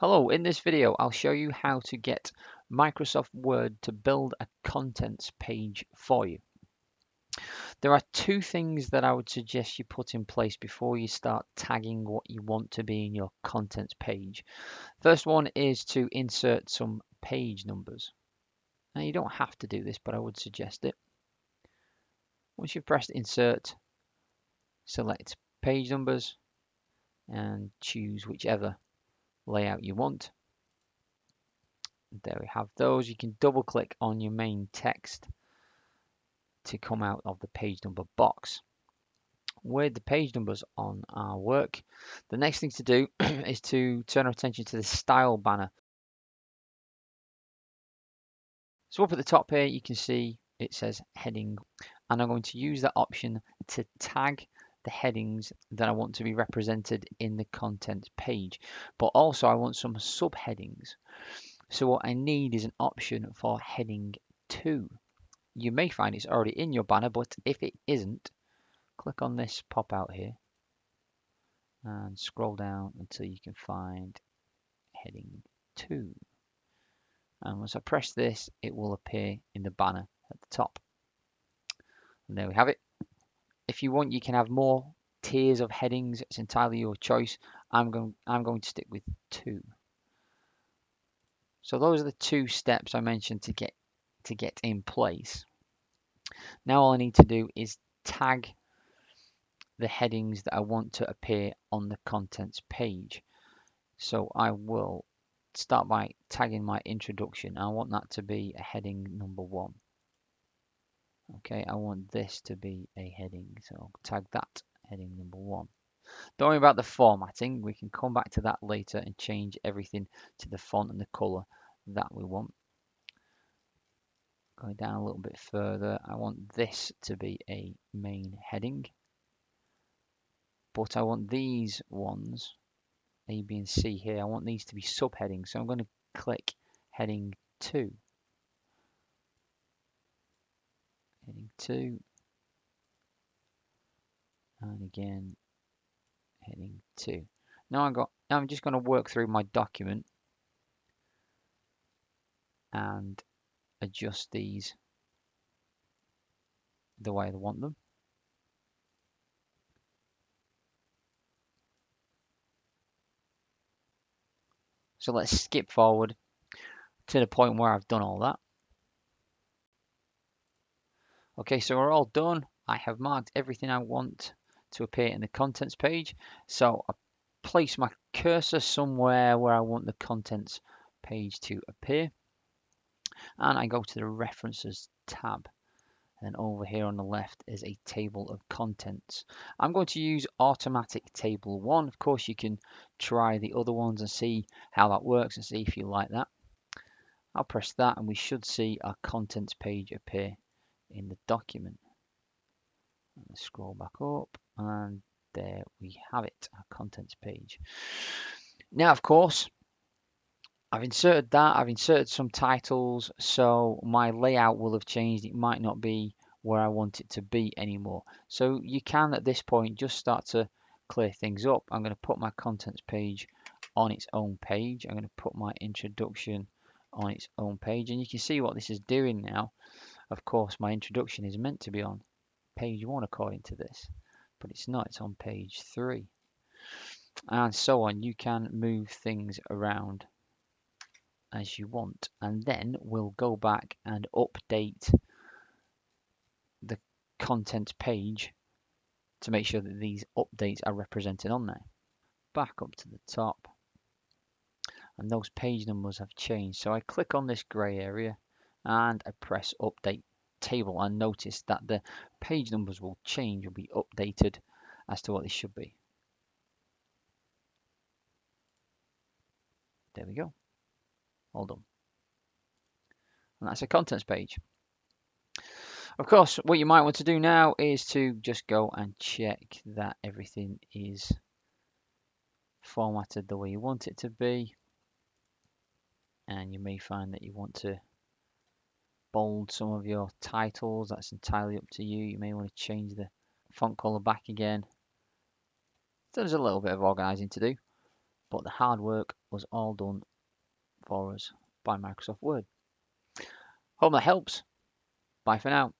Hello, in this video I'll show you how to get Microsoft Word to build a contents page for you. There are two things that I would suggest you put in place before you start tagging what you want to be in your contents page. First one is to insert some page numbers. Now you don't have to do this, but I would suggest it. Once you've pressed insert, select page numbers and choose whichever layout you want. There we have those. You can double click on your main text to come out of the page number box. With the page numbers on our work, the next thing to do is to turn our attention to the style banner. So up at the top here you can see it says heading, and I'm going to use that option to tag the headings that I want to be represented in the content page, but also I want some subheadings. So what I need is an option for heading 2. You may find it's already in your banner, but if it isn't, click on this pop out here and scroll down until you can find heading 2. And once I press this, it will appear in the banner at the top. And there we have it. If you want, you can have more tiers of headings. It's entirely your choice. I'm going to stick with 2. So those are the 2 steps I mentioned to get in place. Now all I need to do is tag the headings that I want to appear on the contents page. So I will start by tagging my introduction. I want that to be a heading number 1. Okay, I want this to be a heading, so I'll tag that heading number 1. Don't worry about the formatting, we can come back to that later and change everything to the font and the color that we want. Going down a little bit further, I want this to be a main heading, but I want these ones, A, B, and C here, I want these to be subheadings, so I'm going to click heading 2. Heading 2, and again heading 2. Now I'm just going to work through my document and adjust these the way I want them. So let's skip forward to the point where I've done all that. Okay, so we're all done. I have marked everything I want to appear in the contents page. So I place my cursor somewhere where I want the contents page to appear. And I go to the references tab. And over here on the left is a table of contents. I'm going to use automatic table 1. Of course, you can try the other ones and see how that works and see if you like that. I'll press that and we should see our contents page appear in the document. Let's scroll back up and there we have it, our contents page. Now, of course, I've inserted that, I've inserted some titles, so my layout will have changed. It might not be where I want it to be anymore. So you can at this point just start to clear things up. I'm going to put my contents page on its own page. I'm going to put my introduction on its own page, and you can see what this is doing now. Of course, my introduction is meant to be on page 1 according to this, but it's not, it's on page 3, and so on. You can move things around as you want, and then we'll go back and update the content page to make sure that these updates are represented on there. Back up to the top, and those page numbers have changed, so I click on this gray area and I press update table, and notice that the page numbers will change, will be updated as to what they should be. There we go, all done. And that's a contents page. Of course, what you might want to do now is to just go and check that everything is formatted the way you want it to be, and you may find that you want to bold some of your titles. That's entirely up to you. You may want to change the font color back again. So there's a little bit of organizing to do. but the hard work was all done for us by Microsoft Word. Hope that helps. Bye for now.